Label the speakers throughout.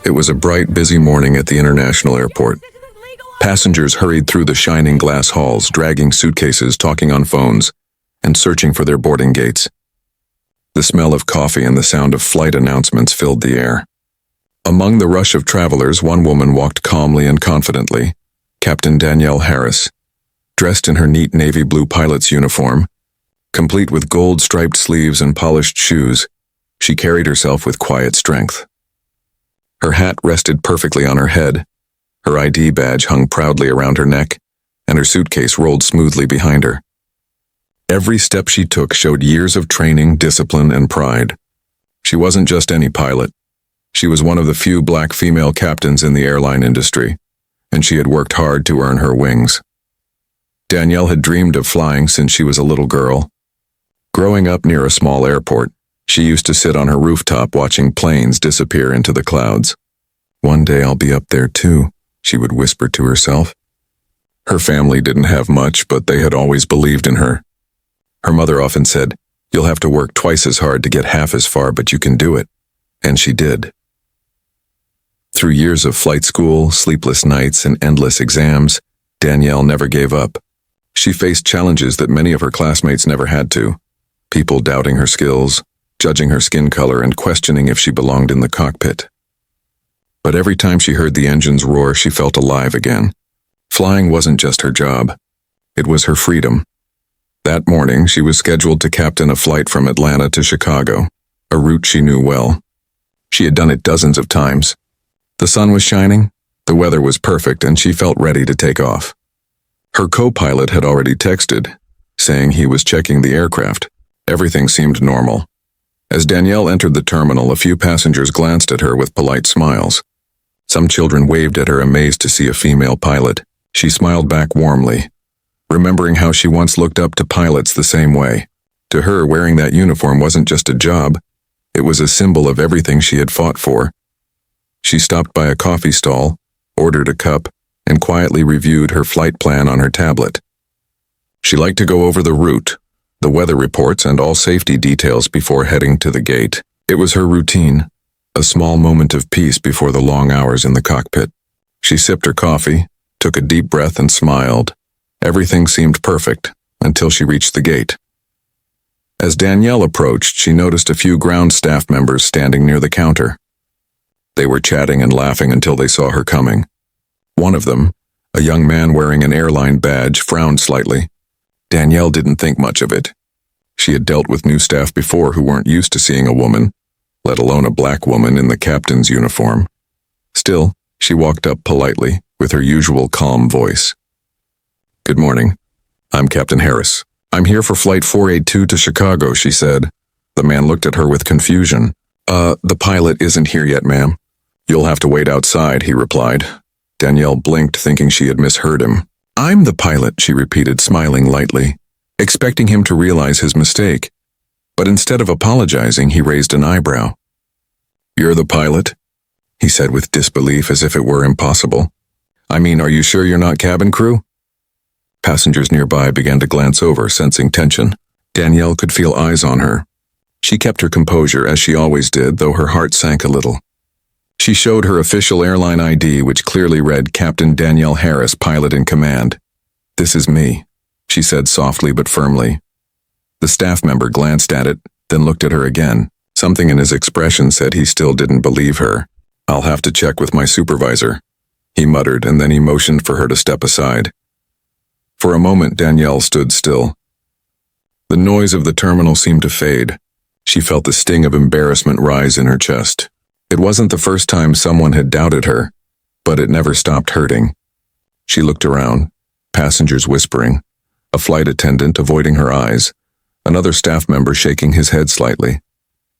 Speaker 1: It was a bright, busy morning at the international airport. Passengers hurried through the shining glass halls, dragging suitcases, talking on phones, and searching for their boarding gates. The smell of coffee and the sound of flight announcements filled the air. Among the rush of travelers, one woman walked calmly and confidently, Captain Danielle Harris, dressed in her neat navy blue pilot's uniform, complete with gold-striped sleeves and polished shoes. She carried herself with quiet strength. Her hat rested perfectly on her head, her ID badge hung proudly around her neck, and her suitcase rolled smoothly behind her. Every step she took showed years of training, discipline, and pride. She wasn't just any pilot. She was one of the few black female captains in the airline industry, and she had worked hard to earn her wings. Danielle had dreamed of flying since she was a little girl. Growing up near a small airport, she used to sit on her rooftop watching planes disappear into the clouds. "One day I'll be up there too," she would whisper to herself. Her family didn't have much, but they had always believed in her. Her mother often said, "You'll have to work twice as hard to get half as far, but you can do it." And she did. Through years of flight school, sleepless nights, and endless exams, Danielle never gave up. She faced challenges that many of her classmates never had to. People doubting her skills, judging her skin color, and questioning if she belonged in the cockpit. But every time she heard the engines roar, she felt alive again. Flying wasn't just her job. It was her freedom. That morning, she was scheduled to captain a flight from Atlanta to Chicago, a route she knew well. She had done it dozens of times. The sun was shining, the weather was perfect, and she felt ready to take off. Her co-pilot had already texted, saying he was checking the aircraft. Everything seemed normal. As Danielle entered the terminal, a few passengers glanced at her with polite smiles. Some children waved at her, amazed to see a female pilot. She smiled back warmly, remembering how she once looked up to pilots the same way. To her, wearing that uniform wasn't just a job, it was a symbol of everything she had fought for. She stopped by a coffee stall, ordered a cup, and quietly reviewed her flight plan on her tablet. She liked to go over the route, the weather reports, and all safety details before heading to the gate. It was her routine, a small moment of peace before the long hours in the cockpit. She sipped her coffee, took a deep breath, and smiled. Everything seemed perfect until she reached the gate. As Danielle approached, she noticed a few ground staff members standing near the counter. They were chatting and laughing until they saw her coming. One of them, a young man wearing an airline badge, frowned slightly. Danielle didn't think much of it. She had dealt with new staff before who weren't used to seeing a woman, let alone a black woman in the captain's uniform. Still, she walked up politely, with her usual calm voice. "Good morning. I'm Captain Harris. I'm here for Flight 482 to Chicago," she said. The man looked at her with confusion. The pilot isn't here yet, ma'am." "You'll have to wait outside," he replied. Danielle blinked, thinking she had misheard him. "I'm the pilot," she repeated, smiling lightly, expecting him to realize his mistake. But instead of apologizing, he raised an eyebrow. "You're the pilot?" he said with disbelief, as if it were impossible. "I mean, are you sure you're not cabin crew?" Passengers nearby began to glance over, sensing tension. Danielle could feel eyes on her. She kept her composure, as she always did, though her heart sank a little. She showed her official airline ID, which clearly read Captain Danielle Harris, pilot in command. "This is me," she said softly but firmly. The staff member glanced at it, then looked at her again. Something in his expression said he still didn't believe her. "I'll have to check with my supervisor," he muttered, and then he motioned for her to step aside. For a moment, Danielle stood still. The noise of the terminal seemed to fade. She felt the sting of embarrassment rise in her chest. It wasn't the first time someone had doubted her, but it never stopped hurting. She looked around, passengers whispering, a flight attendant avoiding her eyes, another staff member shaking his head slightly.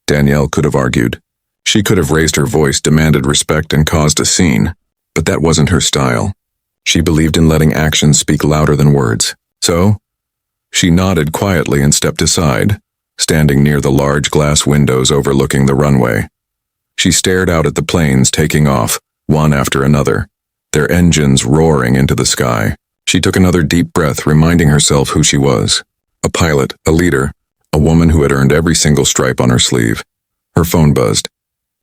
Speaker 1: Danielle could have argued. She could have raised her voice, demanded respect, and caused a scene, but that wasn't her style. She believed in letting actions speak louder than words. So, she nodded quietly and stepped aside, standing near the large glass windows overlooking the runway. She stared out at the planes taking off, one after another, their engines roaring into the sky. She took another deep breath, reminding herself who she was. A pilot, a leader, a woman who had earned every single stripe on her sleeve. Her phone buzzed.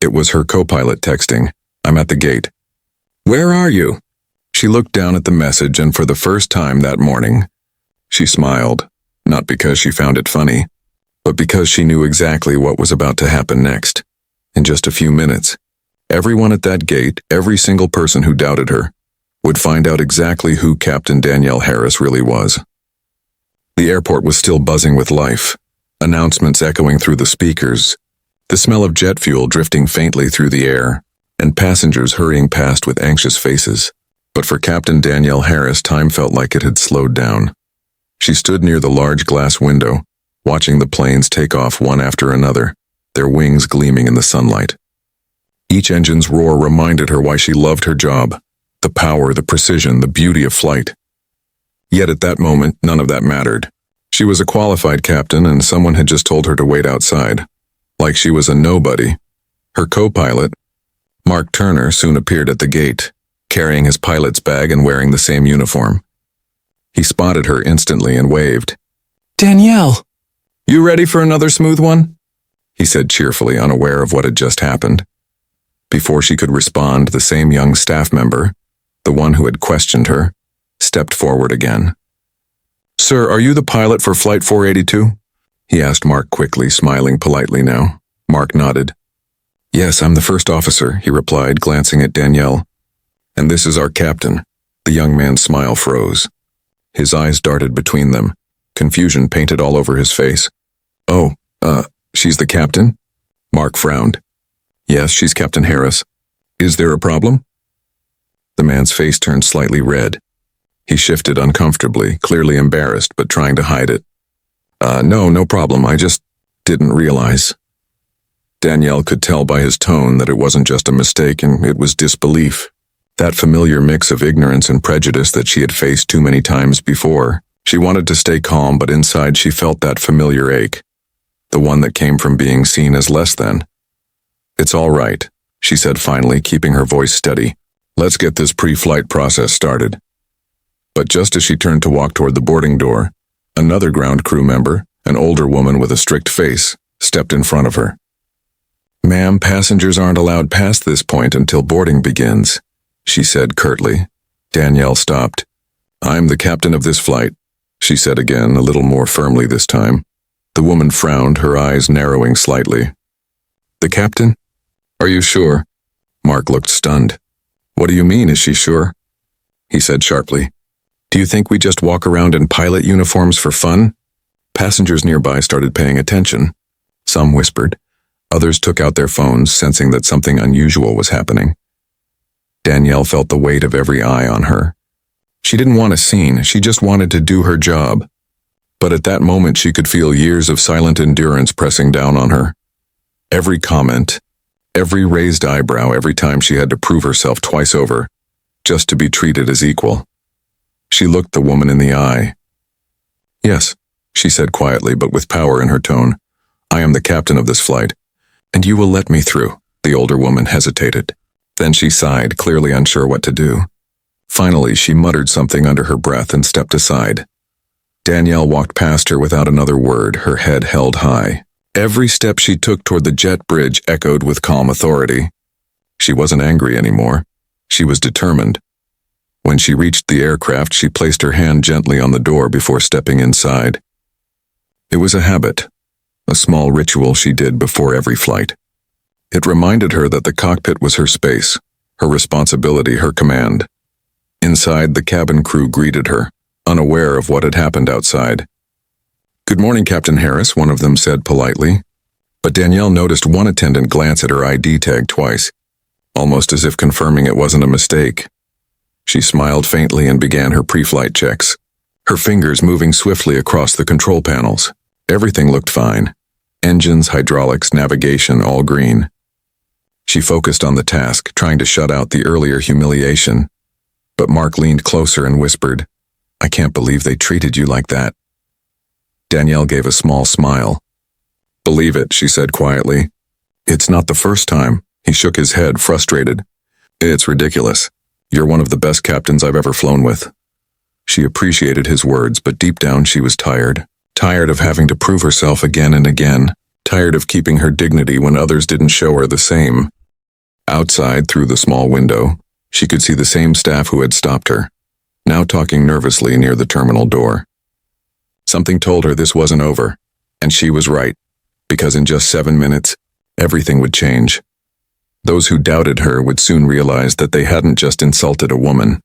Speaker 1: It was her co-pilot texting. I'm at the gate. Where are you? She looked down at the message, and for the first time that morning, she smiled, not because she found it funny, but because she knew exactly what was about to happen next. In just a few minutes, everyone at that gate, every single person who doubted her, would find out exactly who Captain Danielle Harris really was. The airport was still buzzing with life, announcements echoing through the speakers, the smell of jet fuel drifting faintly through the air, and passengers hurrying past with anxious faces. But for Captain Danielle Harris, time felt like it had slowed down. She stood near the large glass window, watching the planes take off one after another, their wings gleaming in the sunlight. Each engine's roar reminded her why she loved her job, the power, the precision, the beauty of flight. Yet at that moment, none of that mattered. She was a qualified captain, and someone had just told her to wait outside. Like she was a nobody. Her co-pilot, Mark Turner, soon appeared at the gate, carrying his pilot's bag and wearing the same uniform. He spotted her instantly and waved. "Danielle, you ready for another smooth one?" he said cheerfully, unaware of what had just happened. Before she could respond, the same young staff member, the one who had questioned her, stepped forward again. "Sir, are you the pilot for Flight 482? He asked Mark quickly, smiling politely now. Mark nodded. "Yes, I'm the first officer," he replied, glancing at Danielle. "And this is our captain." The young man's smile froze. His eyes darted between them, confusion painted all over his face. "Oh, she's the captain?" Mark frowned. "Yes, she's Captain Harris. Is there a problem?" The man's face turned slightly red. He shifted uncomfortably, clearly embarrassed, but trying to hide it. No problem. I just didn't realize." Danielle could tell by his tone that it wasn't just a mistake, and it was disbelief. That familiar mix of ignorance and prejudice that she had faced too many times before. She wanted to stay calm, but inside she felt that familiar ache. The one that came from being seen as less than. "It's all right," she said finally, keeping her voice steady. "Let's get this pre-flight process started." But just as she turned to walk toward the boarding door, another ground crew member, an older woman with a strict face, stepped in front of her. "Ma'am, passengers aren't allowed past this point until boarding begins," she said curtly. Danielle stopped. "I'm the captain of this flight," she said again, a little more firmly this time. The woman frowned, her eyes narrowing slightly. "The captain? Are you sure?" Mark looked stunned. "What do you mean, is she sure?" he said sharply. "Do you think we just walk around in pilot uniforms for fun?" Passengers nearby started paying attention. Some whispered. Others took out their phones, sensing that something unusual was happening. Danielle felt the weight of every eye on her. She didn't want a scene, she just wanted to do her job. But at that moment she could feel years of silent endurance pressing down on her. Every comment, every raised eyebrow, every time she had to prove herself twice over, just to be treated as equal. She looked the woman in the eye. "Yes," she said quietly but with power in her tone. "I am the captain of this flight, and you will let me through." The older woman hesitated. Then she sighed, clearly unsure what to do. Finally, she muttered something under her breath and stepped aside. Danielle walked past her without another word, her head held high. Every step she took toward the jet bridge echoed with calm authority. She wasn't angry anymore. She was determined. When she reached the aircraft, she placed her hand gently on the door before stepping inside. It was a habit, a small ritual she did before every flight. It reminded her that the cockpit was her space, her responsibility, her command. Inside, the cabin crew greeted her, unaware of what had happened outside. "Good morning, Captain Harris," one of them said politely. But Danielle noticed one attendant glance at her ID tag twice, almost as if confirming it wasn't a mistake. She smiled faintly and began her pre-flight checks, her fingers moving swiftly across the control panels. Everything looked fine. Engines, hydraulics, navigation, all green. She focused on the task, trying to shut out the earlier humiliation. But Mark leaned closer and whispered, "I can't believe they treated you like that." Danielle gave a small smile. "Believe it," she said quietly. "It's not the first time." He shook his head, frustrated. "It's ridiculous. You're one of the best captains I've ever flown with." She appreciated his words, but deep down she was tired. Tired of having to prove herself again and again. Tired of keeping her dignity when others didn't show her the same. Outside, through the small window, she could see the same staff who had stopped her, now talking nervously near the terminal door. Something told her this wasn't over, and she was right, because in just 7 minutes, everything would change. Those who doubted her would soon realize that they hadn't just insulted a woman,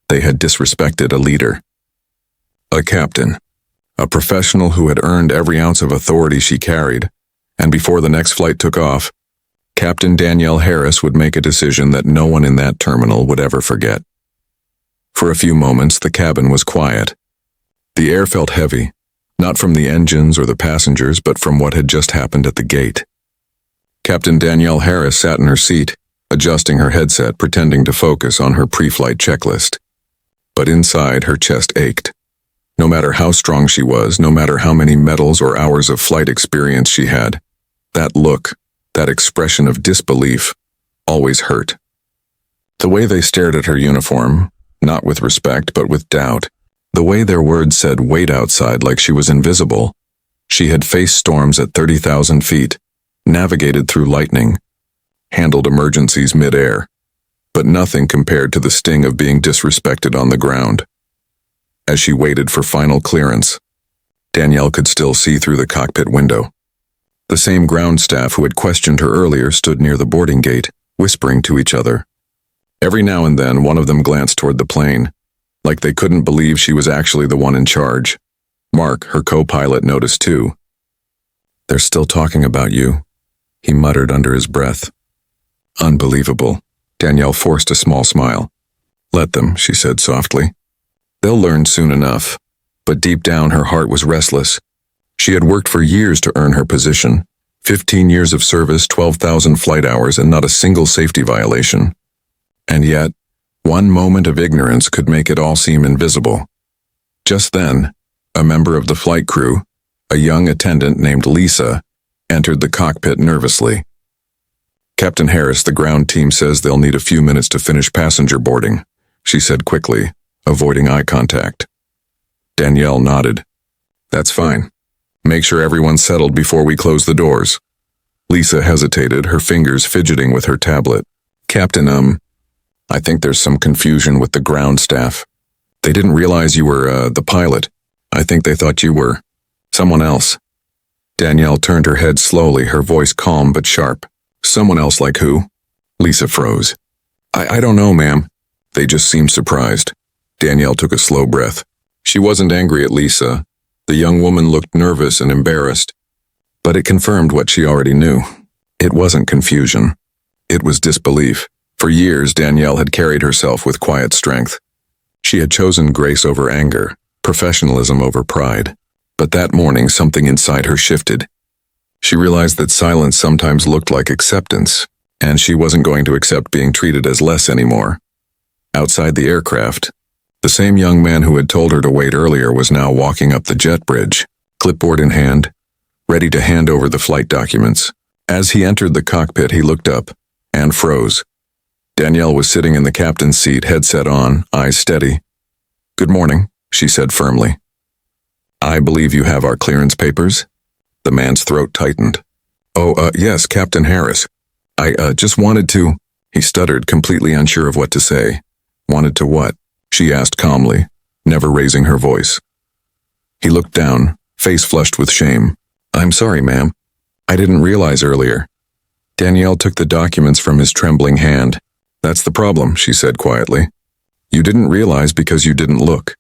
Speaker 1: they had disrespected a leader. A captain, a professional who had earned every ounce of authority she carried, and before the next flight took off, Captain Danielle Harris would make a decision that no one in that terminal would ever forget. For a few moments, the cabin was quiet. The air felt heavy, not from the engines or the passengers, but from what had just happened at the gate. Captain Danielle Harris sat in her seat, adjusting her headset, pretending to focus on her pre-flight checklist. But inside, her chest ached. No matter how strong she was, no matter how many medals or hours of flight experience she had, that look, that expression of disbelief, always hurt. The way they stared at her uniform, not with respect but with doubt, the way their words said wait outside like she was invisible. She had faced storms at 30,000 feet, navigated through lightning, handled emergencies mid-air, but nothing compared to the sting of being disrespected on the ground. As she waited for final clearance, Danielle could still see through the cockpit window. The same ground staff who had questioned her earlier stood near the boarding gate, whispering to each other. Every now and then, one of them glanced toward the plane, like they couldn't believe she was actually the one in charge. Mark, her co-pilot, noticed too. "They're still talking about you," he muttered under his breath. "Unbelievable." Danielle forced a small smile. "Let them," she said softly. "They'll learn soon enough." But deep down, her heart was restless. She had worked for years to earn her position. 15 years of service, 12,000 flight hours, and not a single safety violation. And yet, one moment of ignorance could make it all seem invisible. Just then, a member of the flight crew, a young attendant named Lisa, entered the cockpit nervously. "Captain Harris, the ground team says they'll need a few minutes to finish passenger boarding," she said quickly, avoiding eye contact. Danielle nodded. "That's fine. Make sure everyone's settled before we close the doors." Lisa hesitated, her fingers fidgeting with her tablet. "Captain, I think there's some confusion with the ground staff. They didn't realize you were, the pilot. I think they thought you were someone else." Danielle turned her head slowly, her voice calm but sharp. "Someone else like who?" Lisa froze. I don't know, ma'am." They just seemed surprised. Danielle took a slow breath. She wasn't angry at Lisa. The young woman looked nervous and embarrassed. But it confirmed what she already knew. It wasn't confusion. It was disbelief. For years, Danielle had carried herself with quiet strength. She had chosen grace over anger, professionalism over pride. But that morning, something inside her shifted. She realized that silence sometimes looked like acceptance, and she wasn't going to accept being treated as less anymore. Outside the aircraft, the same young man who had told her to wait earlier was now walking up the jet bridge, clipboard in hand, ready to hand over the flight documents. As he entered the cockpit, he looked up and froze. Danielle was sitting in the captain's seat, headset on, eyes steady. "Good morning," she said firmly. "I believe you have our clearance papers?" The man's throat tightened. "Oh, yes, Captain Harris. I just wanted to..." He stuttered, completely unsure of what to say. "Wanted to what?" she asked calmly, never raising her voice. He looked down, face flushed with shame. "I'm sorry, ma'am. I didn't realize earlier." Danielle took the documents from his trembling hand. "That's the problem," she said quietly. "You didn't realize because you didn't look."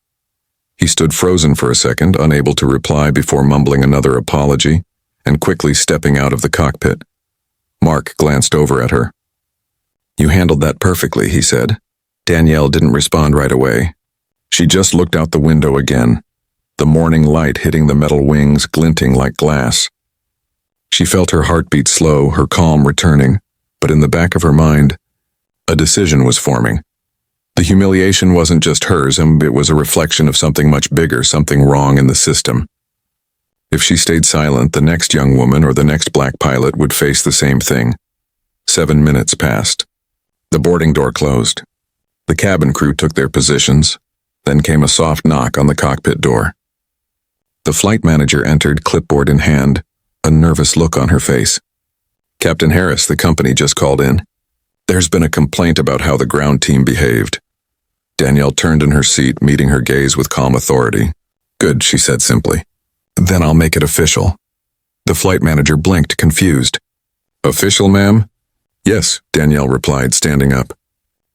Speaker 1: He stood frozen for a second, unable to reply before mumbling another apology and quickly stepping out of the cockpit. Mark glanced over at her. "You handled that perfectly," he said. Danielle didn't respond right away. She just looked out the window again, the morning light hitting the metal wings, glinting like glass. She felt her heartbeat slow, her calm returning, but in the back of her mind, a decision was forming. The humiliation wasn't just hers, and it was a reflection of something much bigger, something wrong in the system. If she stayed silent, the next young woman or the next black pilot would face the same thing. 7 minutes passed. The boarding door closed. The cabin crew took their positions. Then came a soft knock on the cockpit door. The flight manager entered, clipboard in hand, a nervous look on her face. "Captain Harris, the company just called in. There's been a complaint about how the ground team behaved. Danielle turned in her seat, meeting her gaze with calm authority. Good, she said simply. Then I'll make it official. The flight manager blinked, confused. Official, ma'am? Yes, Danielle replied, standing up.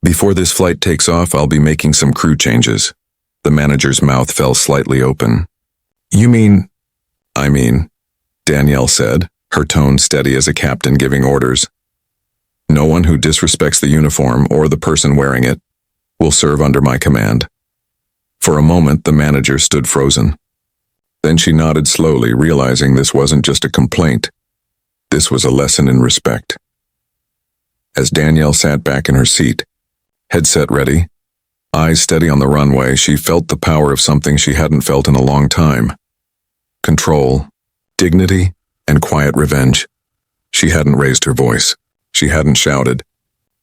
Speaker 1: Before this flight takes off, I'll be making some crew changes. The manager's mouth fell slightly open. You mean? I mean, Danielle said, her tone steady as a captain giving orders. No one who disrespects the uniform or the person wearing it will serve under my command. For a moment, the manager stood frozen. Then she nodded slowly, realizing this wasn't just a complaint. This was a lesson in respect. As Danielle sat back in her seat, headset ready, eyes steady on the runway, she felt the power of something she hadn't felt in a long time. Control, dignity, and quiet revenge. She hadn't raised her voice. She hadn't shouted.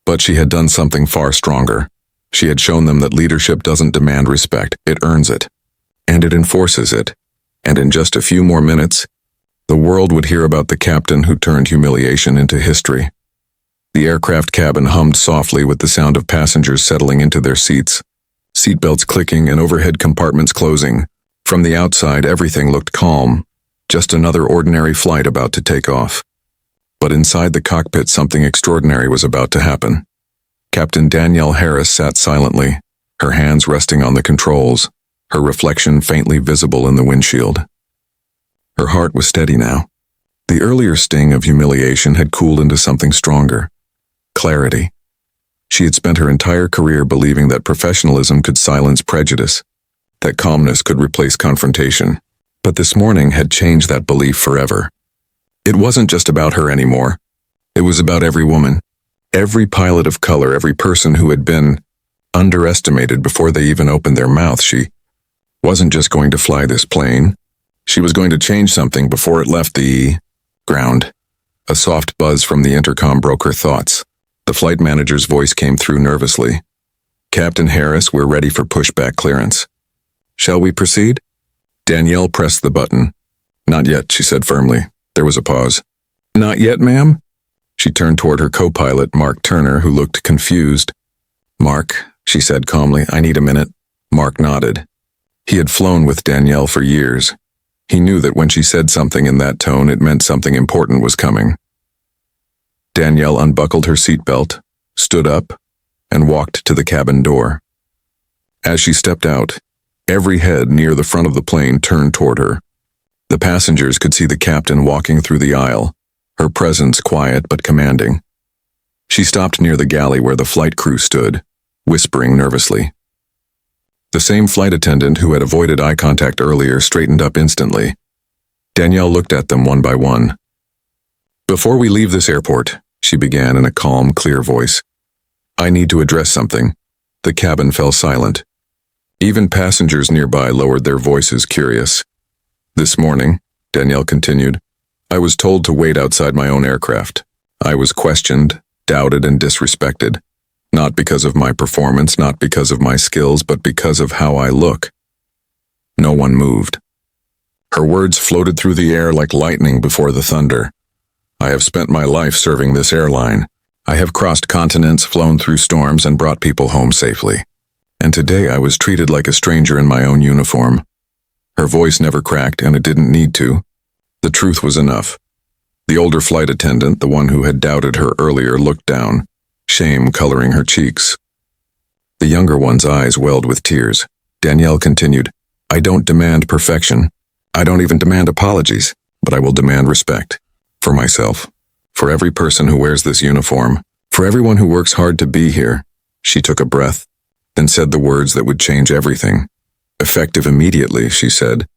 Speaker 1: But she had done something far stronger. She had shown them that leadership doesn't demand respect, it earns it. And it enforces it. And in just a few more minutes, the world would hear about the captain who turned humiliation into history. The aircraft cabin hummed softly with the sound of passengers settling into their seats, seatbelts clicking and overhead compartments closing. From the outside, everything looked calm, just another ordinary flight about to take off. But inside the cockpit, something extraordinary was about to happen. Captain Danielle Harris sat silently, her hands resting on the controls, her reflection faintly visible in the windshield. Her heart was steady now. The earlier sting of humiliation had cooled into something stronger. Clarity. She had spent her entire career believing that professionalism could silence prejudice, that calmness could replace confrontation. But this morning had changed that belief forever. It wasn't just about her anymore. It was about every woman, every pilot of color, every person who had been underestimated before they even opened their mouth. She wasn't just going to fly this plane. She was going to change something before it left the ground. A soft buzz from the intercom broke her thoughts. The flight manager's voice came through nervously. Captain Harris, we're ready for pushback clearance. Shall we proceed? Danielle pressed the button. Not yet, she said firmly. There was a pause. Not yet, ma'am? She turned toward her co-pilot, Mark Turner, who looked confused. Mark, she said calmly, I need a minute. Mark nodded. He had flown with Danielle for years. He knew that when she said something in that tone, it meant something important was coming. Danielle unbuckled her seatbelt, stood up, and walked to the cabin door. As she stepped out, every head near the front of the plane turned toward her. The passengers could see the captain walking through the aisle, her presence quiet but commanding. She stopped near the galley where the flight crew stood, whispering nervously. The same flight attendant who had avoided eye contact earlier straightened up instantly. Danielle looked at them one by one. Before we leave this airport, she began in a calm, clear voice, I need to address something. The cabin fell silent. Even passengers nearby lowered their voices, curious. This morning, Danielle continued, I was told to wait outside my own aircraft. I was questioned, doubted, and disrespected. Not because of my performance, not because of my skills, but because of how I look. No one moved. Her words floated through the air like lightning before the thunder. I have spent my life serving this airline. I have crossed continents, flown through storms, and brought people home safely. And today I was treated like a stranger in my own uniform. Her voice never cracked, and it didn't need to. The truth was enough. The older flight attendant, the one who had doubted her earlier, looked down, shame coloring her cheeks. The younger one's eyes welled with tears. Danielle continued, I don't demand perfection. I don't even demand apologies, but I will demand respect. For myself, for every person who wears this uniform, for everyone who works hard to be here. She took a breath, then said the words that would change everything. Effective immediately, she said.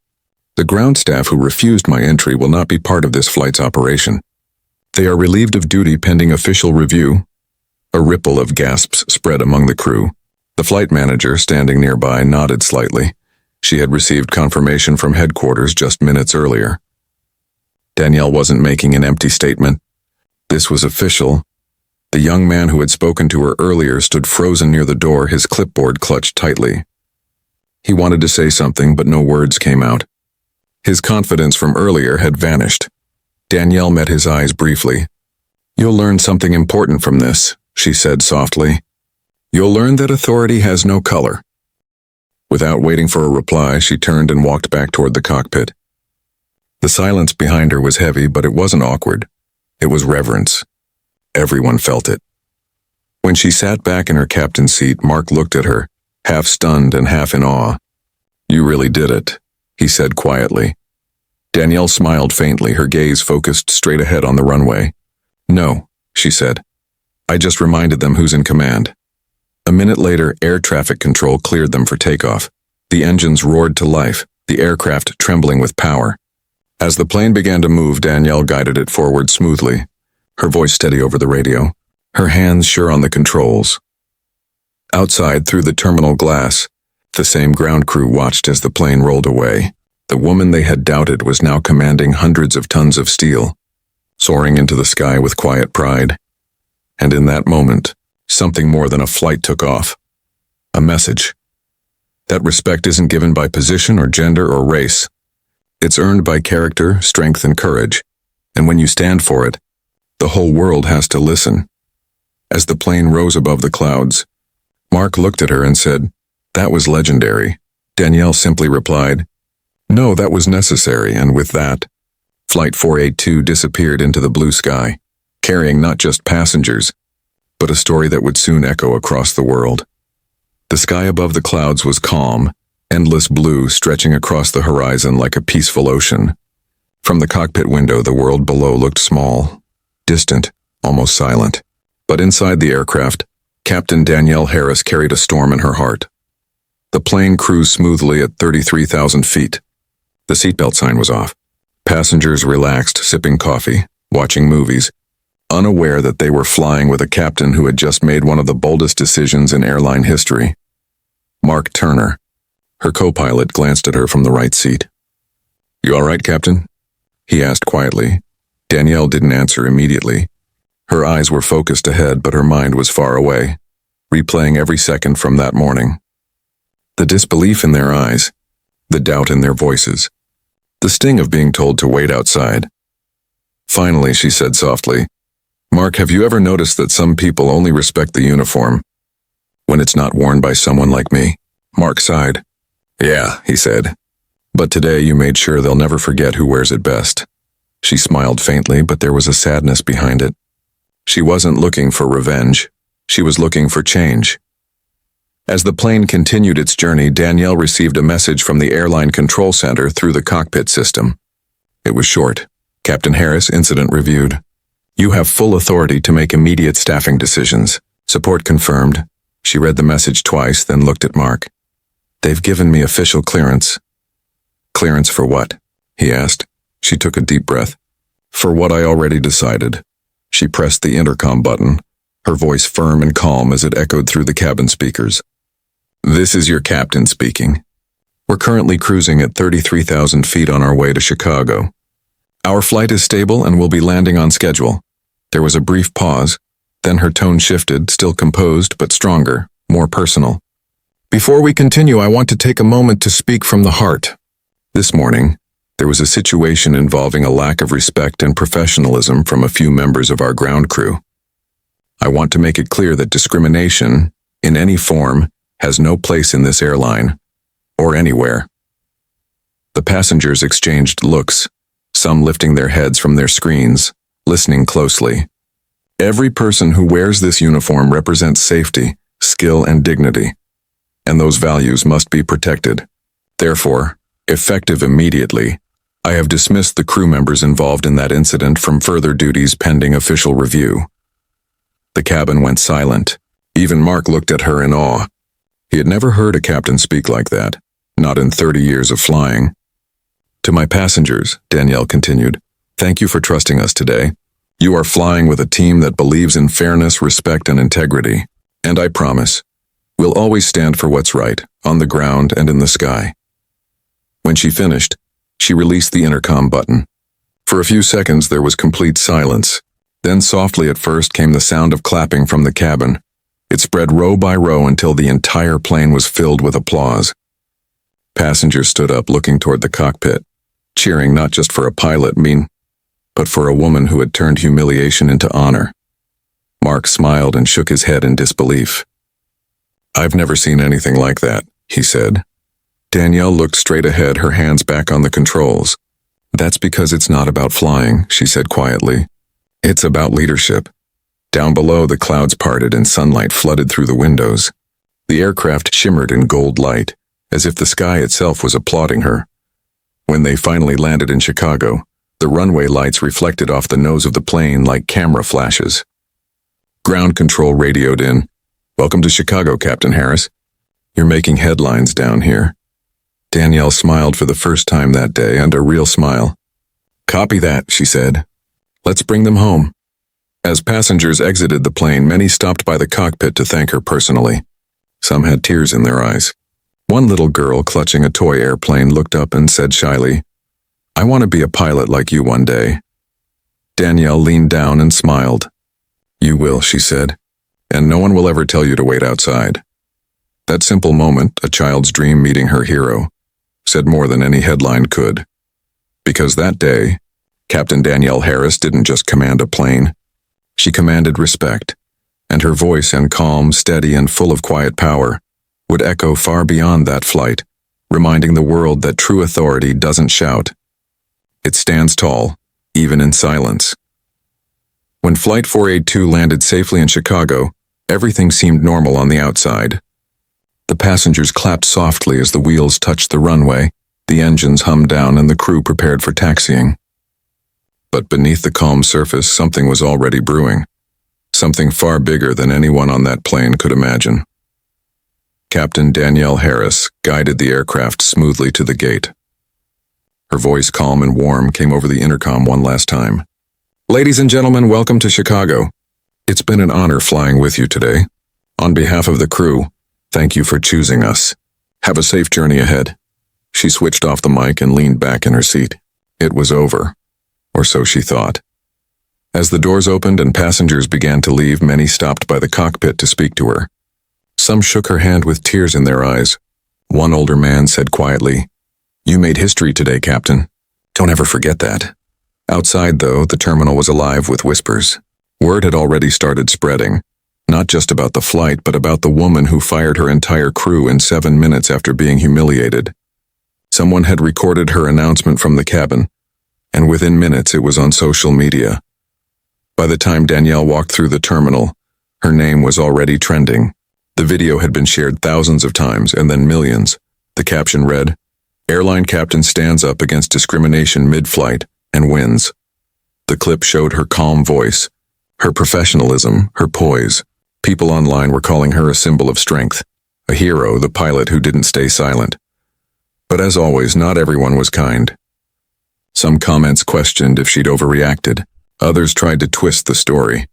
Speaker 1: The ground staff who refused my entry will not be part of this flight's operation. They are relieved of duty pending official review. A ripple of gasps spread among the crew. The flight manager, standing nearby, nodded slightly. She had received confirmation from headquarters just minutes earlier. Danielle wasn't making an empty statement. This was official. The young man who had spoken to her earlier stood frozen near the door, his clipboard clutched tightly. He wanted to say something, but no words came out. His confidence from earlier had vanished. Danielle met his eyes briefly. You'll learn something important from this, she said softly. You'll learn that authority has no color. Without waiting for a reply, she turned and walked back toward the cockpit. The silence behind her was heavy, but it wasn't awkward. It was reverence. Everyone felt it. When she sat back in her captain's seat, Mark looked at her, half stunned and half in awe. You really did it, he said quietly. Danielle smiled faintly, her gaze focused straight ahead on the runway. No, she said. I just reminded them who's in command. A minute later, air traffic control cleared them for takeoff. The engines roared to life, the aircraft trembling with power. As the plane began to move, Danielle guided it forward smoothly, her voice steady over the radio, her hands sure on the controls. Outside, through the terminal glass, the same ground crew watched as the plane rolled away. The woman they had doubted was now commanding hundreds of tons of steel, soaring into the sky with quiet pride. And in that moment, something more than a flight took off. A message. That respect isn't given by position or gender or race. It's earned by character, strength, and courage. And when you stand for it, the whole world has to listen. As the plane rose above the clouds, Mark looked at her and said, That was legendary. Danielle simply replied, No, that was necessary, and with that, Flight 482 disappeared into the blue sky, carrying not just passengers, but a story that would soon echo across the world. The sky above the clouds was calm, endless blue stretching across the horizon like a peaceful ocean. From the cockpit window, the world below looked small, distant, almost silent. But inside the aircraft, Captain Danielle Harris carried a storm in her heart. The plane cruised smoothly at 33,000 feet. The seatbelt sign was off. Passengers relaxed, sipping coffee, watching movies, unaware that they were flying with a captain who had just made one of the boldest decisions in airline history. Mark Turner, her co-pilot, glanced at her from the right seat. You all right, Captain? He asked quietly. Danielle didn't answer immediately. Her eyes were focused ahead, but her mind was far away, replaying every second from that morning. The disbelief in their eyes, the doubt in their voices, the sting of being told to wait outside. Finally, she said softly, Mark, have you ever noticed that some people only respect the uniform when it's not worn by someone like me? Mark sighed. Yeah, he said. But today you made sure they'll never forget who wears it best. She smiled faintly, but there was a sadness behind it. She wasn't looking for revenge. She was looking for change. As the plane continued its journey, Danielle received a message from the airline control center through the cockpit system. It was short. Captain Harris, incident reviewed. You have full authority to make immediate staffing decisions. Support confirmed. She read the message twice, then looked at Mark. They've given me official clearance. Clearance for what? He asked. She took a deep breath. For what I already decided. She pressed the intercom button, her voice firm and calm as it echoed through the cabin speakers. This is your captain speaking. We're currently cruising at 33,000 feet on our way to Chicago. Our flight is stable and will be landing on schedule. There was a brief pause, then her tone shifted, still composed but stronger, more personal. Before we continue, I want to take a moment to speak from the heart. This morning, there was a situation involving a lack of respect and professionalism from a few members of our ground crew. I want to make it clear that discrimination, in any form, has no place in this airline, or anywhere. The passengers exchanged looks, some lifting their heads from their screens, listening closely. Every person who wears this uniform represents safety, skill, and dignity, and those values must be protected. Therefore, effective immediately, I have dismissed the crew members involved in that incident from further duties pending official review. The cabin went silent. Even Mark looked at her in awe. He had never heard a captain speak like that, not in 30 years of flying. To my passengers, Danielle continued, thank you for trusting us today. You are flying with a team that believes in fairness, respect, and integrity. And I promise, we'll always stand for what's right, on the ground and in the sky. When she finished, she released the intercom button. For a few seconds there was complete silence. Then softly at first came the sound of clapping from the cabin. It spread row by row until the entire plane was filled with applause. Passengers stood up looking toward the cockpit, cheering not just for a pilot, but for a woman who had turned humiliation into honor. Mark smiled and shook his head in disbelief. "I've never seen anything like that," he said. Danielle looked straight ahead, her hands back on the controls. "That's because it's not about flying," she said quietly. "It's about leadership." Down below, the clouds parted and sunlight flooded through the windows. The aircraft shimmered in gold light, as if the sky itself was applauding her. When they finally landed in Chicago, the runway lights reflected off the nose of the plane like camera flashes. Ground control radioed in. "Welcome to Chicago, Captain Harris. You're making headlines down here." Danielle smiled for the first time that day, and a real smile. "Copy that," she said. "Let's bring them home." As passengers exited the plane, many stopped by the cockpit to thank her personally. Some had tears in their eyes. One little girl clutching a toy airplane looked up and said shyly, "I want to be a pilot like you one day." Danielle leaned down and smiled. "You will," she said, "and no one will ever tell you to wait outside." That simple moment, a child's dream meeting her hero, said more than any headline could. Because that day, Captain Danielle Harris didn't just command a plane. She commanded respect, and her voice, and calm, steady, and full of quiet power, would echo far beyond that flight, reminding the world that true authority doesn't shout. It stands tall, even in silence. When Flight 482 landed safely in Chicago, everything seemed normal on the outside. The passengers clapped softly as the wheels touched the runway, the engines hummed down, and the crew prepared for taxiing. But beneath the calm surface, something was already brewing. Something far bigger than anyone on that plane could imagine. Captain Danielle Harris guided the aircraft smoothly to the gate. Her voice, calm and warm, came over the intercom one last time. "Ladies and gentlemen, welcome to Chicago. It's been an honor flying with you today. On behalf of the crew, thank you for choosing us. Have a safe journey ahead." She switched off the mic and leaned back in her seat. It was over, or so she thought. As the doors opened and passengers began to leave, many stopped by the cockpit to speak to her. Some shook her hand with tears in their eyes. One older man said quietly, "You made history today, Captain. Don't ever forget that." Outside, though, the terminal was alive with whispers. Word had already started spreading, not just about the flight, but about the woman who fired her entire crew in 7 minutes after being humiliated. Someone had recorded her announcement from the cabin, and within minutes it was on social media. By the time Danielle walked through the terminal, her name was already trending. The video had been shared thousands of times, and then millions. The caption read, "Airline captain stands up against discrimination mid-flight and wins." The clip showed her calm voice, her professionalism, her poise. People online were calling her a symbol of strength, a hero, the pilot who didn't stay silent. But as always, not everyone was kind. Some comments questioned if she'd overreacted. Others tried to twist the story,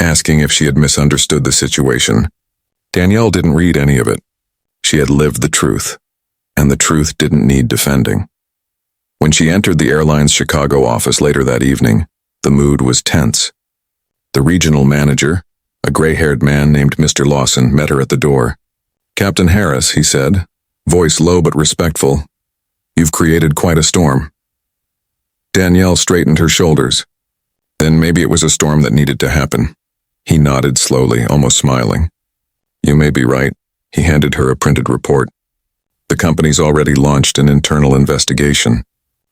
Speaker 1: asking if she had misunderstood the situation. Danielle didn't read any of it. She had lived the truth, and the truth didn't need defending. When she entered the airline's Chicago office later that evening, the mood was tense. The regional manager, a gray-haired man named Mr. Lawson, met her at the door. "Captain Harris," he said, voice low but respectful, "you've created quite a storm." Danielle straightened her shoulders. Then maybe it was a storm that needed to happen. He nodded slowly, almost smiling. "You may be right." He handed her a printed report. "The company's already launched an internal investigation.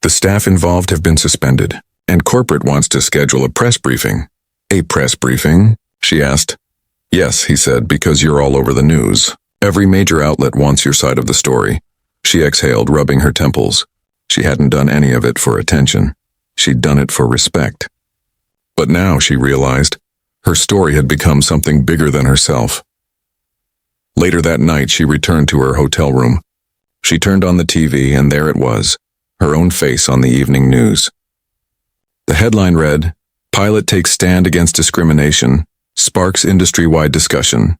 Speaker 1: The staff involved have been suspended, and corporate wants to schedule a press briefing." "A press briefing?" she asked. "Yes," he said, "because you're all over the news. Every major outlet wants your side of the story." She exhaled, rubbing her temples. She hadn't done any of it for attention. She'd done it for respect. But now, she realized, her story had become something bigger than herself. Later that night, she returned to her hotel room. She turned on the TV, and there it was, her own face on the evening news. The headline read, "Pilot takes stand against discrimination, sparks industry-wide discussion."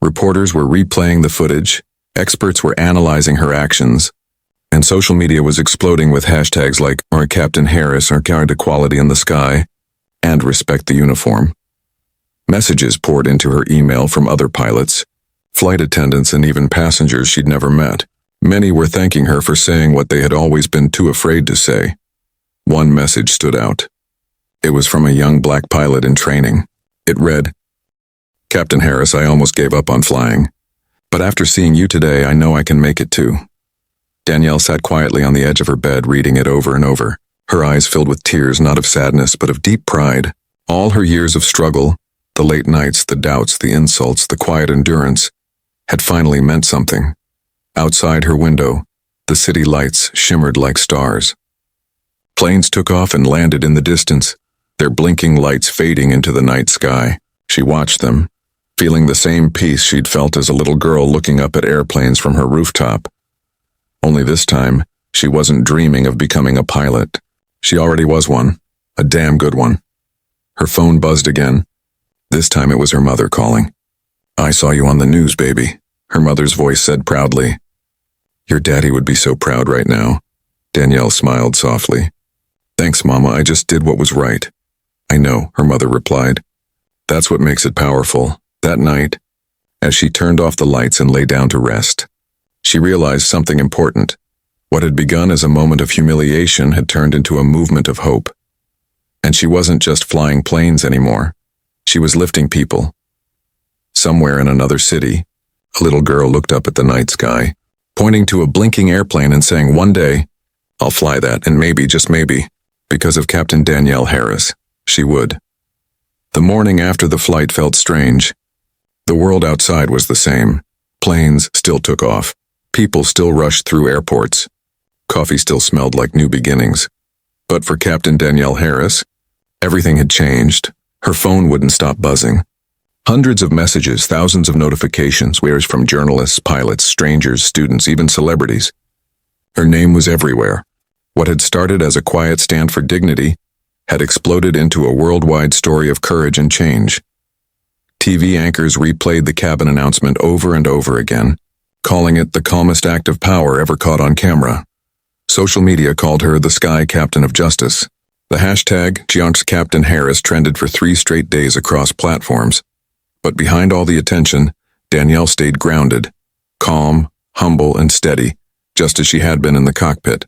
Speaker 1: Reporters were replaying the footage, experts were analyzing her actions, and social media was exploding with hashtags like "Our Captain Harris," "Our Guard Equality in the Sky," and "Respect the Uniform." Messages poured into her email from other pilots, flight attendants, and even passengers she'd never met. Many were thanking her for saying what they had always been too afraid to say. One message stood out. It was from a young black pilot in training. It read, "Captain Harris, I almost gave up on flying. But after seeing you today, I know I can make it too." Danielle sat quietly on the edge of her bed, reading it over and over, her eyes filled with tears not of sadness but of deep pride. All her years of struggle, the late nights, the doubts, the insults, the quiet endurance, had finally meant something. Outside her window, the city lights shimmered like stars. Planes took off and landed in the distance, their blinking lights fading into the night sky. She watched them, feeling the same peace she'd felt as a little girl looking up at airplanes from her rooftop. Only this time, she wasn't dreaming of becoming a pilot. She already was one, a damn good one. Her phone buzzed again. This time it was her mother calling. "I saw you on the news, baby," her mother's voice said proudly. "Your daddy would be so proud right now." Danielle smiled softly. "Thanks, Mama, I just did what was right." "I know," her mother replied. "That's what makes it powerful." That night, as she turned off the lights and lay down to rest, she realized something important. What had begun as a moment of humiliation had turned into a movement of hope. And she wasn't just flying planes anymore. She was lifting people. Somewhere in another city, a little girl looked up at the night sky, pointing to a blinking airplane and saying, "One day, I'll fly that, and maybe, just maybe, because of Captain Danielle Harris, she would." The morning after the flight felt strange. The world outside was the same. Planes still took off. People still rushed through airports. Coffee still smelled like new beginnings. But for Captain Danielle Harris, everything had changed. Her phone wouldn't stop buzzing. Hundreds of messages, thousands of notifications, whereas from journalists, pilots, strangers, students, even celebrities. Her name was everywhere. What had started as a quiet stand for dignity had exploded into a worldwide story of courage and change. TV anchors replayed the cabin announcement over and over again, calling it the calmest act of power ever caught on camera. Social media called her the Sky Captain of Justice. The hashtag #Captain Harris trended for 3 straight days across platforms. But behind all the attention, Danielle stayed grounded, calm, humble, and steady, just as she had been in the cockpit.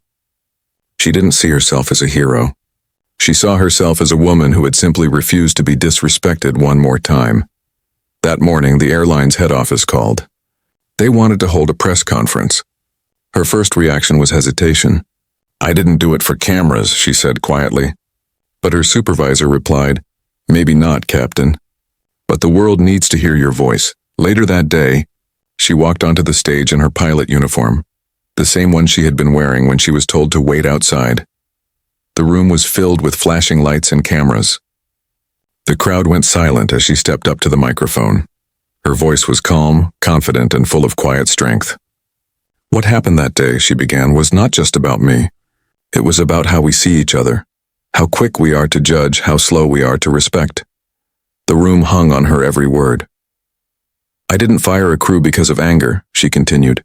Speaker 1: She didn't see herself as a hero. She saw herself as a woman who had simply refused to be disrespected one more time. That morning, the airline's head office called. They wanted to hold a press conference. Her first reaction was hesitation. "I didn't do it for cameras," she said quietly. But her supervisor replied, "Maybe not, Captain. But the world needs to hear your voice." Later that day, she walked onto the stage in her pilot uniform, the same one she had been wearing when she was told to wait outside. The room was filled with flashing lights and cameras. The crowd went silent as she stepped up to the microphone. Her voice was calm, confident, and full of quiet strength. "What happened that day," she began, "was not just about me. It was about how we see each other, how quick we are to judge, how slow we are to respect." The room hung on her every word. "I didn't fire a crew because of anger," she continued.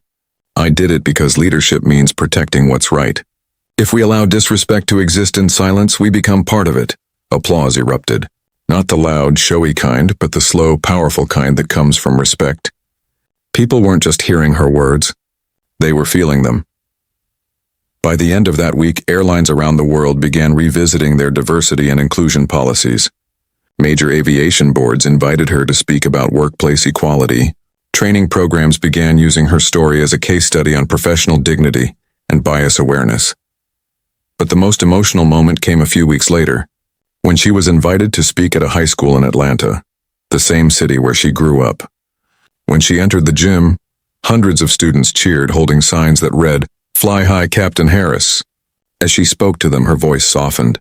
Speaker 1: "I did it because leadership means protecting what's right. If we allow disrespect to exist in silence, we become part of it." Applause erupted. Not the loud, showy kind, but the slow, powerful kind that comes from respect. People weren't just hearing her words. They were feeling them. By the end of that week, airlines around the world began revisiting their diversity and inclusion policies. Major aviation boards invited her to speak about workplace equality. Training programs began using her story as a case study on professional dignity and bias awareness. But the most emotional moment came a few weeks later, when she was invited to speak at a high school in Atlanta, the same city where she grew up. When she entered the gym, hundreds of students cheered, holding signs that read, "Fly high, Captain Harris." As she spoke to them, her voice softened.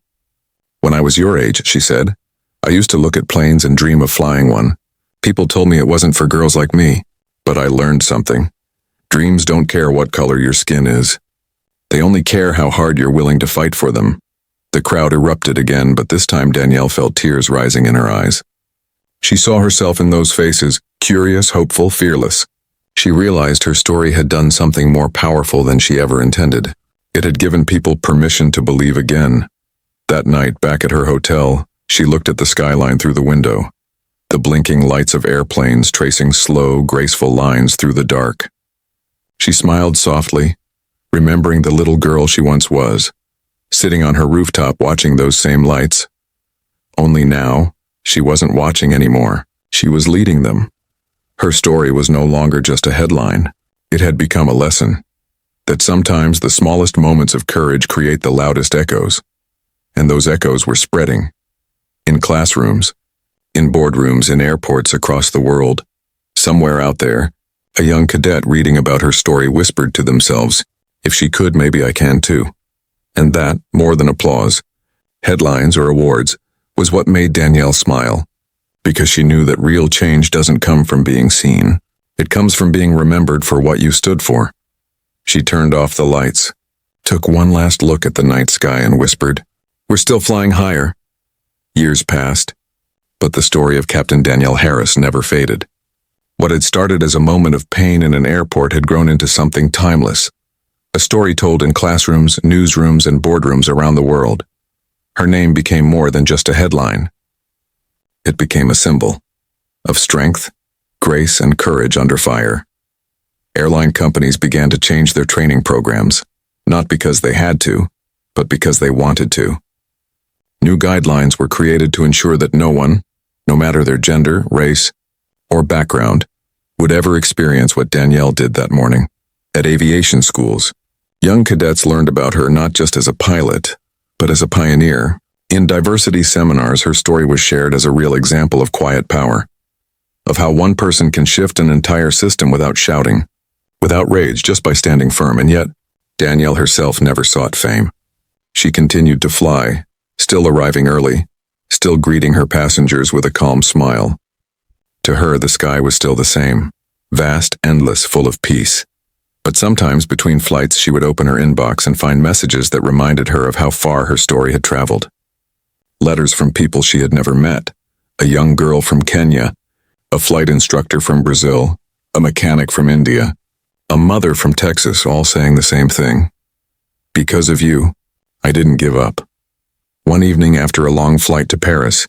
Speaker 1: "When I was your age," she said, "I used to look at planes and dream of flying one. People told me it wasn't for girls like me, but I learned something. Dreams don't care what color your skin is. They only care how hard you're willing to fight for them." The crowd erupted again, but this time Danielle felt tears rising in her eyes. She saw herself in those faces, curious, hopeful, fearless. She realized her story had done something more powerful than she ever intended. It had given people permission to believe again. That night, back at her hotel, she looked at the skyline through the window, the blinking lights of airplanes tracing slow, graceful lines through the dark. She smiled softly, remembering the little girl she once was, sitting on her rooftop watching those same lights. Only now, She wasn't watching anymore. She was leading them. Her story was no longer just a headline. It had become a lesson. That sometimes the smallest moments of courage create the loudest echoes. And those echoes were spreading. In classrooms, in boardrooms, in airports across the world. Somewhere out there, a young cadet reading about her story whispered to themselves, "If she could, maybe I can too." And that, more than applause, headlines or awards, was what made Danielle smile. Because she knew that real change doesn't come from being seen. It comes from being remembered for what you stood for. She turned off the lights, took one last look at the night sky and whispered, "We're still flying higher." Years passed, but the story of Captain Danielle Harris never faded. What had started as a moment of pain in an airport had grown into something timeless. A story told in classrooms, newsrooms, and boardrooms around the world. Her name became more than just a headline. It became a symbol of strength, grace, and courage under fire. Airline companies began to change their training programs, not because they had to, but because they wanted to. New guidelines were created to ensure that no one, no matter their gender, race, or background, would ever experience what Danielle did that morning. At aviation schools, young cadets learned about her not just as a pilot, but as a pioneer. In diversity seminars, her story was shared as a real example of quiet power, of how one person can shift an entire system without shouting, without rage, just by standing firm. And yet, Danielle herself never sought fame. She continued to fly, still arriving early, still greeting her passengers with a calm smile. To her, the sky was still the same, vast, endless, full of peace. But sometimes between flights, she would open her inbox and find messages that reminded her of how far her story had traveled. Letters from people she had never met, a young girl from Kenya, a flight instructor from Brazil, a mechanic from India, a mother from Texas, all saying the same thing. "Because of you, I didn't give up." One evening after a long flight to Paris,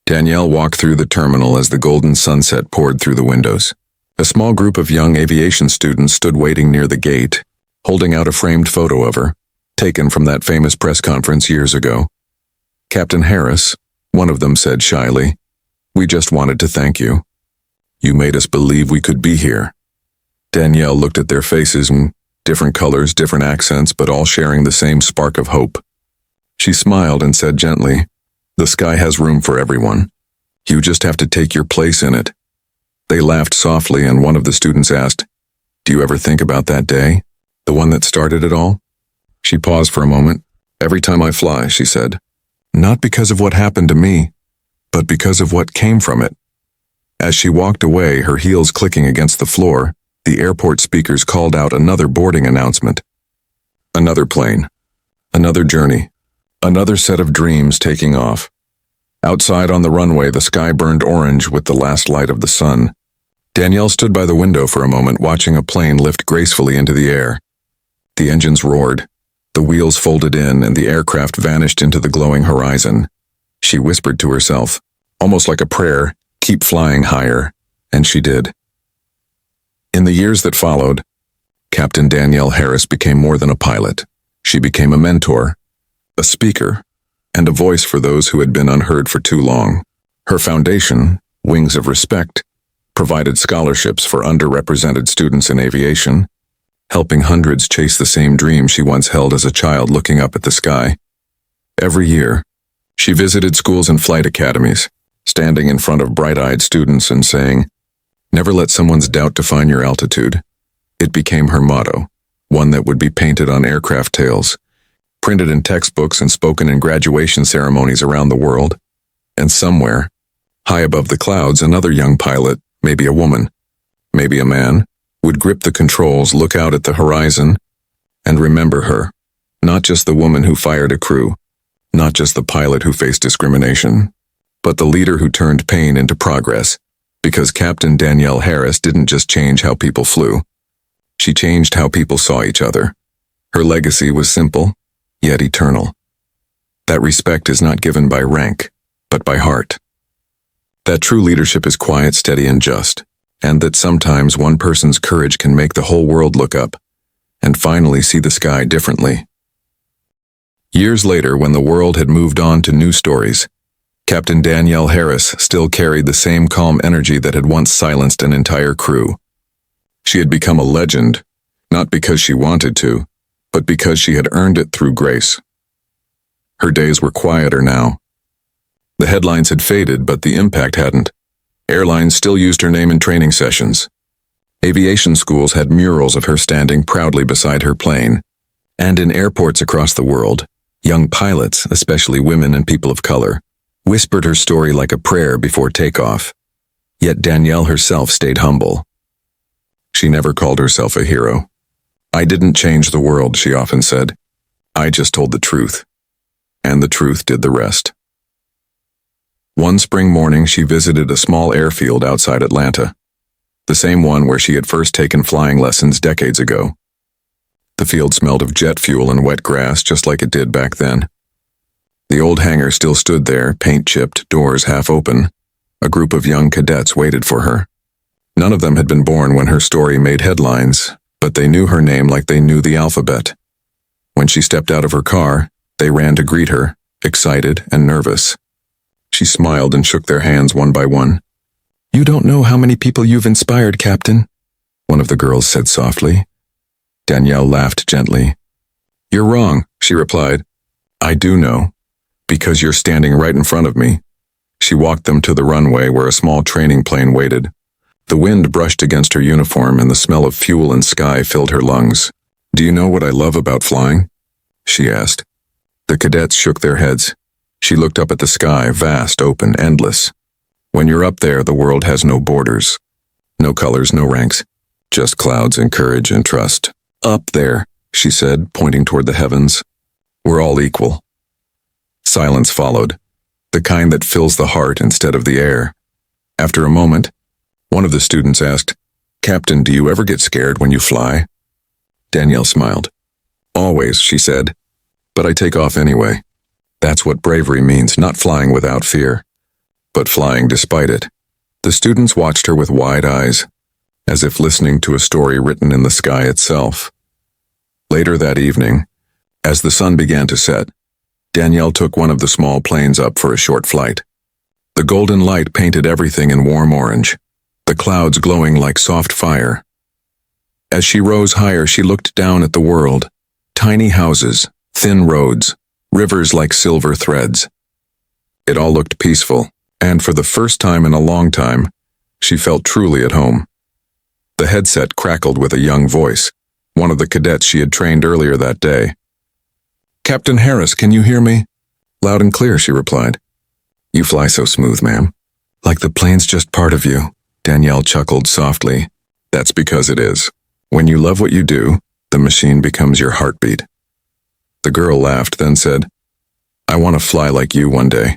Speaker 1: Danielle walked through the terminal as the golden sunset poured through the windows. A small group of young aviation students stood waiting near the gate, holding out a framed photo of her, taken from that famous press conference years ago. "Captain Harris," one of them said shyly, "we just wanted to thank you. You made us believe we could be here." Danielle looked at their faces, different colors, different accents, but all sharing the same spark of hope. She smiled and said gently, "The sky has room for everyone. You just have to take your place in it." They laughed softly, and one of the students asked, "Do you ever think about that day? The one that started it all?" She paused for a moment. "Every time I fly," she said. "Not because of what happened to me, but because of what came from it." As she walked away, her heels clicking against the floor, the airport speakers called out another boarding announcement. Another plane. Another journey. Another set of dreams taking off. Outside on the runway, the sky burned orange with the last light of the sun. Danielle stood by the window for a moment, watching a plane lift gracefully into the air. The engines roared, the wheels folded in, and the aircraft vanished into the glowing horizon. She whispered to herself, almost like a prayer, "Keep flying higher," and she did. In the years that followed, Captain Danielle Harris became more than a pilot. She became a mentor, a speaker, and a voice for those who had been unheard for too long. Her foundation, Wings of Respect, provided scholarships for underrepresented students in aviation, helping hundreds chase the same dream she once held as a child, looking up at the sky. Every year, she visited schools and flight academies, standing in front of bright-eyed students and saying, "Never let someone's doubt define your altitude." It became her motto, one that would be painted on aircraft tails, printed in textbooks, and spoken in graduation ceremonies around the world. And somewhere, high above the clouds, another young pilot, maybe a woman, maybe a man, would grip the controls, look out at the horizon, and remember her. Not just the woman who fired a crew, not just the pilot who faced discrimination, but the leader who turned pain into progress. Because Captain Danielle Harris didn't just change how people flew. She changed how people saw each other. Her legacy was simple, yet eternal. That respect is not given by rank, but by heart. That true leadership is quiet, steady, and just, and that sometimes one person's courage can make the whole world look up and finally see the sky differently. Years later, when the world had moved on to new stories, Captain Danielle Harris still carried the same calm energy that had once silenced an entire crew. She had become a legend, not because she wanted to, but because she had earned it through grace. Her days were quieter now. The headlines had faded, but the impact hadn't. Airline still used her name in training sessions. Aviation schools had murals of her standing proudly beside her plane. And in airports across the world, young pilots, especially women and people of color, whispered her story like a prayer before takeoff. Yet Danielle herself stayed humble. She never called herself a hero. "I didn't change the world," she often said. "I just told the truth." And the truth did the rest. One spring morning, she visited a small airfield outside Atlanta, the same one where she had first taken flying lessons decades ago. The field smelled of jet fuel and wet grass just like it did back then. The old hangar still stood there, paint-chipped, doors half open. A group of young cadets waited for her. None of them had been born when her story made headlines, but they knew her name like they knew the alphabet. When she stepped out of her car, they ran to greet her, excited and nervous. She smiled and shook their hands one by one. "You don't know how many people you've inspired, Captain," one of the girls said softly. Danielle laughed gently. "You're wrong," she replied. "I do know, because you're standing right in front of me." She walked them to the runway where a small training plane waited. The wind brushed against her uniform and the smell of fuel and sky filled her lungs. "Do you know what I love about flying?" she asked. The cadets shook their heads. She looked up at the sky, vast, open, endless. "When you're up there, the world has no borders. No colors, no ranks. Just clouds and courage and trust. Up there," she said, pointing toward the heavens. "We're all equal." Silence followed, the kind that fills the heart instead of the air. After a moment, one of the students asked, "Captain, do you ever get scared when you fly?" Danielle smiled. "Always," she said, "but I take off anyway. That's what bravery means, not flying without fear, but flying despite it." The students watched her with wide eyes, as if listening to a story written in the sky itself. Later that evening, as the sun began to set, Danielle took one of the small planes up for a short flight. The golden light painted everything in warm orange, the clouds glowing like soft fire. As she rose higher, she looked down at the world. Tiny houses, thin roads, rivers like silver threads. It all looked peaceful, and for the first time in a long time, she felt truly at home. The headset crackled with a young voice, one of the cadets she had trained earlier that day. "Captain Harris, can you hear me?" "Loud and clear," she replied. "You fly so smooth, ma'am. Like the plane's just part of you." Danielle chuckled softly. "That's because it is. When you love what you do, the machine becomes your heartbeat." The girl laughed, then said, "I want to fly like you one day."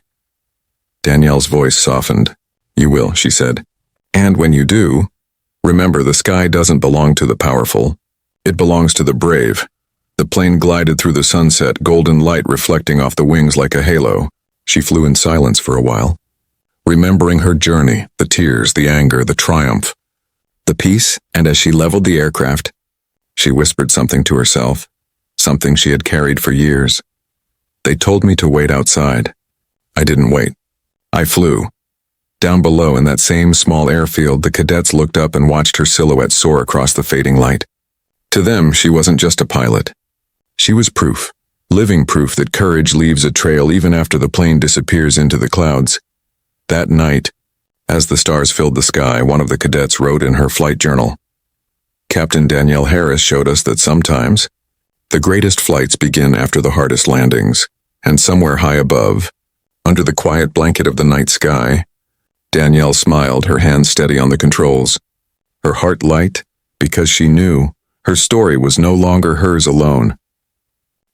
Speaker 1: Danielle's voice softened. "You will," she said. "And when you do, remember the sky doesn't belong to the powerful. It belongs to the brave." The plane glided through the sunset, golden light reflecting off the wings like a halo. She flew in silence for a while, remembering her journey, the tears, the anger, the triumph, the peace, and as she leveled the aircraft, she whispered something to herself, something she had carried for years. "They told me to wait outside. I didn't wait. I flew." Down below in that same small airfield, the cadets looked up and watched her silhouette soar across the fading light. To them, she wasn't just a pilot. She was proof, living proof that courage leaves a trail even after the plane disappears into the clouds. That night, as the stars filled the sky, one of the cadets wrote in her flight journal, "Captain Danielle Harris showed us that sometimes the greatest flights begin after the hardest landings, and somewhere high above, under the quiet blanket of the night sky." Danielle smiled, her hands steady on the controls, her heart light, because she knew her story was no longer hers alone.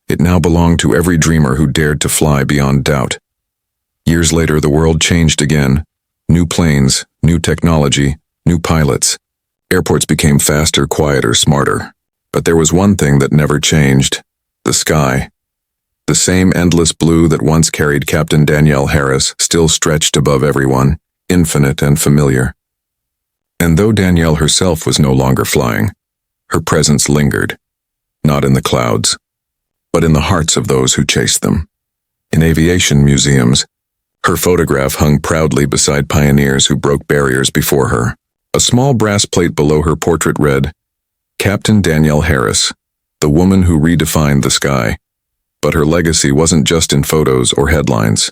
Speaker 1: It now belonged to every dreamer who dared to fly beyond doubt. Years later, the world changed again. New planes, new technology, new pilots. Airports became faster, quieter, smarter. But there was one thing that never changed: the sky. The same endless blue that once carried Captain Danielle Harris still stretched above everyone, infinite and familiar. And though Danielle herself was no longer flying, her presence lingered, not in the clouds, but in the hearts of those who chased them. In aviation museums, Her photograph hung proudly beside pioneers who broke barriers before her. A small brass plate below her portrait read, Captain Danielle Harris, the woman who redefined the sky. But her legacy wasn't just in photos or headlines.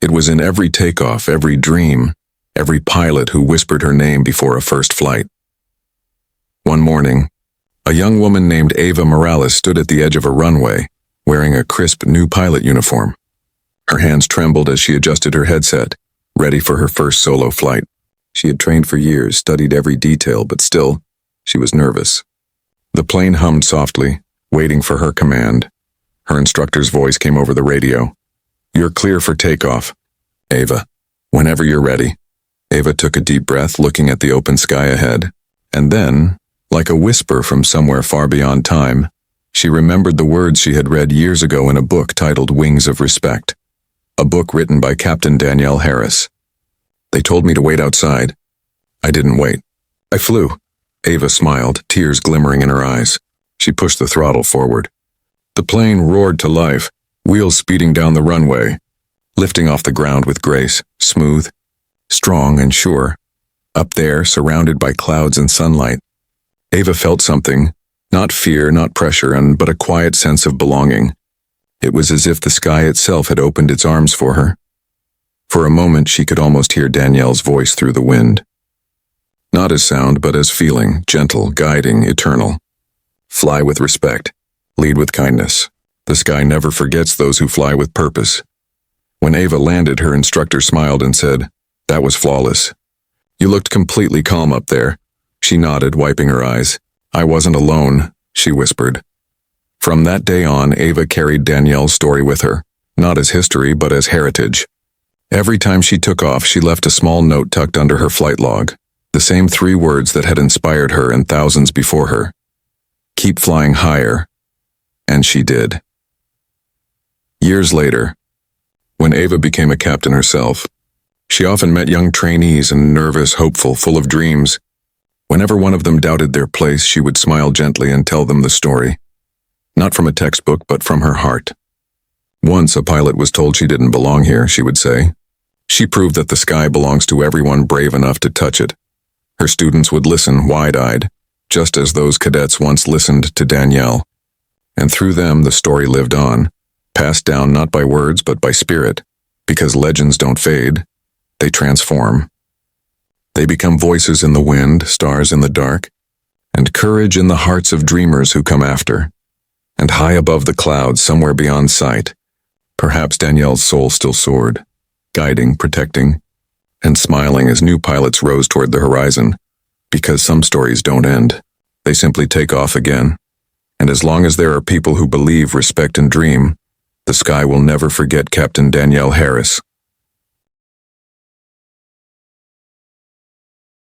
Speaker 1: It was in every takeoff, every dream, every pilot who whispered her name before a first flight. One morning, a young woman named Ava Morales stood at the edge of a runway, wearing a crisp new pilot uniform. Her hands trembled as she adjusted her headset, ready for her first solo flight. She had trained for years, studied every detail, but still, she was nervous. The plane hummed softly, waiting for her command. Her instructor's voice came over the radio. You're clear for takeoff, Ava. Whenever you're ready. Ava took a deep breath, looking at the open sky ahead. And then, like a whisper from somewhere far beyond time, she remembered the words she had read years ago in a book titled Wings of Respect. A book written by Captain Danielle Harris. They told me to wait outside. I didn't wait. I flew. Ava smiled, tears glimmering in her eyes. She pushed the throttle forward. The plane roared to life, wheels speeding down the runway, lifting off the ground with grace, smooth, strong and sure. Up there, surrounded by clouds and sunlight, Ava felt something, not fear, not pressure, but a quiet sense of belonging. It was as if the sky itself had opened its arms for her. For a moment, she could almost hear Danielle's voice through the wind. Not as sound, but as feeling, gentle, guiding, eternal. Fly with respect. Lead with kindness. The sky never forgets those who fly with purpose. When Ava landed, her instructor smiled and said, That was flawless. You looked completely calm up there. She nodded, wiping her eyes. I wasn't alone, she whispered. From that day on, Ava carried Danielle's story with her, not as history, but as heritage. Every time she took off, she left a small note tucked under her flight log, the same 3 words that had inspired her and thousands before her. Keep flying higher. And she did. Years later, when Ava became a captain herself, she often met young trainees and nervous, hopeful, full of dreams. Whenever one of them doubted their place, she would smile gently and tell them the story. Not from a textbook, but from her heart. Once a pilot was told she didn't belong here, she would say. She proved that the sky belongs to everyone brave enough to touch it. Her students would listen wide-eyed, just as those cadets once listened to Danielle. And through them, the story lived on, passed down not by words but by spirit, because legends don't fade, they transform. They become voices in the wind, stars in the dark, and courage in the hearts of dreamers who come after. And high above the clouds, somewhere beyond sight, perhaps Danielle's soul still soared, guiding, protecting, and smiling as new pilots rose toward the horizon, because some stories don't end. They simply take off again. And as long as there are people who believe, respect, and dream, the sky will never forget Captain Danielle Harris.